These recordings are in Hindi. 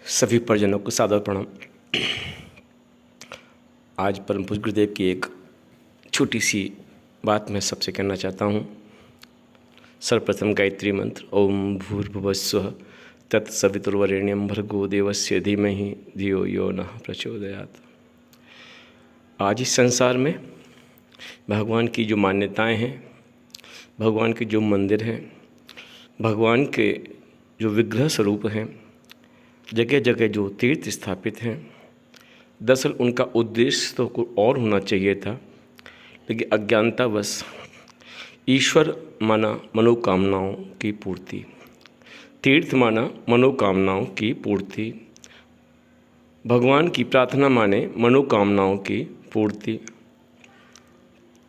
सभी परिजनों को सादर प्रणाम। आज परम पूज्य गुरुदेव की एक छोटी सी बात मैं सबसे कहना चाहता हूँ। सर्वप्रथम गायत्री मंत्र ओम भूर्भुवस्सुः तत्सवितुर्वरेण्यं भर्गो देवस्य धीमहि धियो यो नः प्रचोदयात्। आज इस संसार में भगवान की जो मान्यताएं हैं, भगवान के जो मंदिर हैं, भगवान के जो विग्रह स्वरूप हैं, जगह जगह जो तीर्थ स्थापित हैं, दरअसल उनका उद्देश्य तो कुछ और होना चाहिए था, लेकिन अज्ञानतावश ईश्वर माना मनोकामनाओं की पूर्ति, तीर्थ माना मनोकामनाओं की पूर्ति, भगवान की प्रार्थना माने मनोकामनाओं की पूर्ति।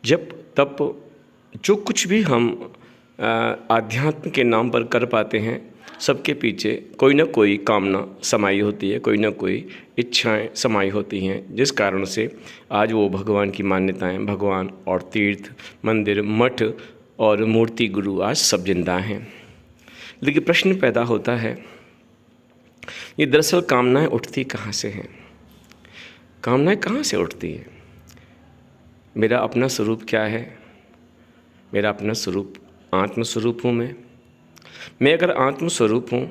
जब तब जो कुछ भी हम आध्यात्म के नाम पर कर पाते हैं, सबके पीछे कोई ना कोई कामना समाई होती है, कोई ना कोई इच्छाएं समाई होती हैं, जिस कारण से आज वो भगवान की मान्यताएं, भगवान और तीर्थ, मंदिर, मठ और मूर्ति गुरु आज सब जिंदा हैं। लेकिन प्रश्न पैदा होता है, ये दरअसल कामनाएं उठती कहाँ से हैं? कामनाएं कहाँ से उठती हैं? मेरा अपना स्वरूप क्या है? मेरा अपना स्वरूप आत्मस्वरूप हूँ मैं अगर आत्मस्वरूप हूँ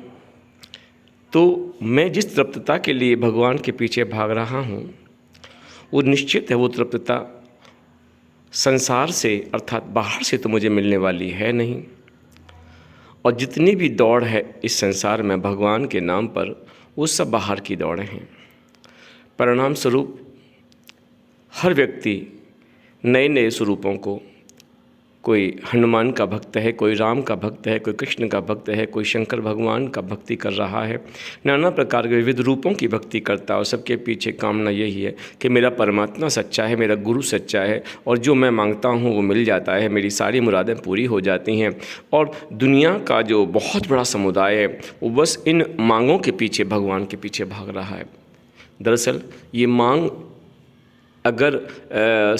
तो मैं जिस तृप्तता के लिए भगवान के पीछे भाग रहा हूँ, वो निश्चित है वो तृप्तता संसार से अर्थात बाहर से तो मुझे मिलने वाली है नहीं। और जितनी भी दौड़ है इस संसार में भगवान के नाम पर, वो सब बाहर की दौड़ें हैं। परिणाम स्वरूप हर व्यक्ति नए नए स्वरूपों को, कोई हनुमान का भक्त है, कोई राम का भक्त है, कोई कृष्ण का भक्त है, कोई शंकर भगवान का भक्ति कर रहा है, नाना प्रकार के विविध रूपों की भक्ति करता है। और सबके पीछे कामना यही है कि मेरा परमात्मा सच्चा है, मेरा गुरु सच्चा है, और जो मैं मांगता हूँ वो मिल जाता है, मेरी सारी मुरादें पूरी हो जाती हैं। और दुनिया का जो बहुत बड़ा समुदाय है वो बस इन मांगों के पीछे, भगवान के पीछे भाग रहा है। दरअसल ये मांग अगर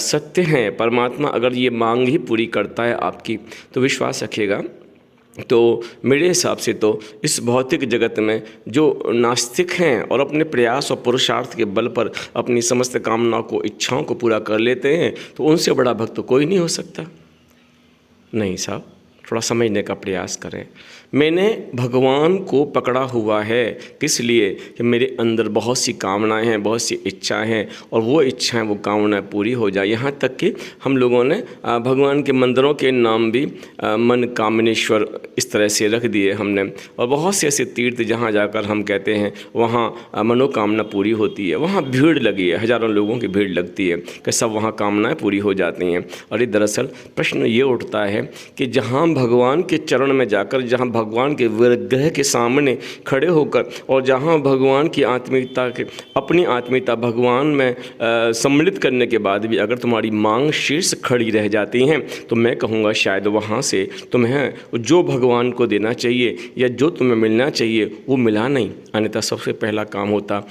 सत्य हैं, परमात्मा अगर ये मांग ही पूरी करता है आपकी, तो विश्वास रखिएगा, तो मेरे हिसाब से तो इस भौतिक जगत में जो नास्तिक हैं और अपने प्रयास और पुरुषार्थ के बल पर अपनी समस्त कामनाओं को, इच्छाओं को पूरा कर लेते हैं, तो उनसे बड़ा भक्त तो कोई नहीं हो सकता। नहीं साहब, थोड़ा समझने का प्रयास करें। मैंने भगवान को पकड़ा हुआ है किस लिए कि मेरे अंदर बहुत सी कामनाएं हैं, बहुत सी इच्छाएं हैं, और वो इच्छाएं, वो कामनाएं पूरी हो जाए। यहाँ तक कि हम लोगों ने भगवान के मंदिरों के नाम भी मन कामनेश्वर इस तरह से रख दिए हमने। और बहुत से ऐसे तीर्थ जहाँ जाकर हम कहते हैं वहाँ मनोकामना पूरी होती है, वहाँ भीड़ लगी है, हज़ारों लोगों की भीड़ लगती है कि सब वहाँ कामनाएँ पूरी हो जाती हैं। और ये दरअसल प्रश्न ये उठता है कि जहाँ भगवान के चरण में जाकर, जहाँ भगवान के विग्रह के सामने खड़े होकर, और जहाँ भगवान की आत्मीयता के, अपनी आत्मीयता भगवान में सम्मिलित करने के बाद भी अगर तुम्हारी मांग शीर्ष खड़ी रह जाती हैं, तो मैं कहूँगा शायद वहाँ से तुम्हें जो भगवान को देना चाहिए या जो तुम्हें मिलना चाहिए वो मिला नहीं। अन्यथा सबसे पहला काम होता,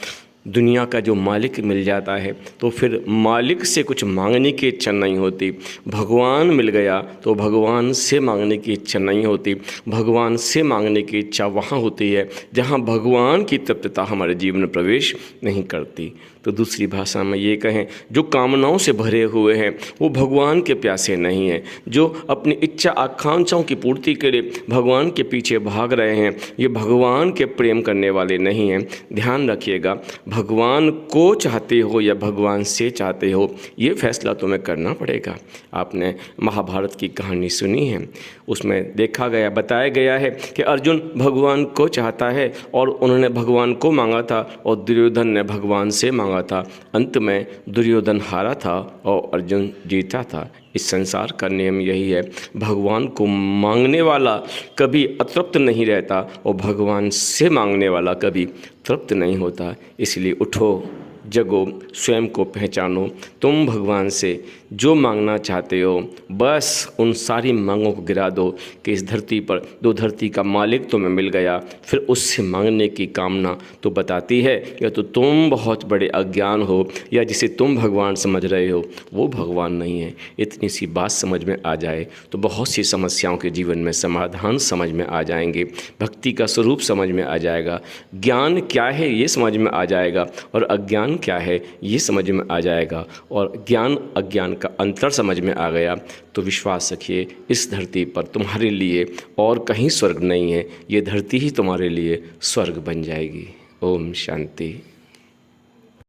दुनिया का जो मालिक मिल जाता है तो फिर मालिक से कुछ मांगने की इच्छा नहीं होती। भगवान मिल गया तो भगवान से मांगने की इच्छा नहीं होती। भगवान से मांगने की इच्छा वहाँ होती है जहाँ भगवान की तृप्तता हमारे जीवन में प्रवेश नहीं करती। तो दूसरी भाषा में ये कहें, जो कामनाओं से भरे हुए हैं वो भगवान के प्यासे नहीं हैं। जो अपनी इच्छा आकांक्षाओं की पूर्ति के लिए भगवान के पीछे भाग रहे हैं, ये भगवान के प्रेम करने वाले नहीं हैं। ध्यान रखिएगा, भगवान को चाहते हो या भगवान से चाहते हो, ये फैसला तुम्हें करना पड़ेगा। आपने महाभारत की कहानी सुनी है, उसमें देखा गया, बताया गया है कि अर्जुन भगवान को चाहता है और उन्होंने भगवान को मांगा था और दुर्योधन ने भगवान से मांगा था। अंत में दुर्योधन हारा था और अर्जुन जीता था। इस संसार का नियम यही है, भगवान को मांगने वाला कभी अतृप्त नहीं रहता और भगवान से मांगने वाला कभी तृप्त नहीं होता। इसलिए उठो, जगो, स्वयं को पहचानो। तुम भगवान से जो मांगना चाहते हो बस उन सारी मांगों को गिरा दो कि इस धरती पर दो धरती का मालिक तुम्हें मिल गया। फिर उससे मांगने की कामना तो बताती है या तो तुम बहुत बड़े अज्ञान हो या जिसे तुम भगवान समझ रहे हो वो भगवान नहीं है। इतनी सी बात समझ में आ जाए तो बहुत सी समस्याओं के जीवन में समाधान समझ में आ जाएंगे, भक्ति का स्वरूप समझ में आ जाएगा, ज्ञान क्या है ये समझ में आ जाएगा और अज्ञान क्या है ये समझ में आ जाएगा। और ज्ञान अज्ञान का अंतर समझ में आ गया तो विश्वास रखिए इस धरती पर तुम्हारे लिए और कहीं स्वर्ग नहीं है, ये धरती ही तुम्हारे लिए स्वर्ग बन जाएगी। ओम शांति।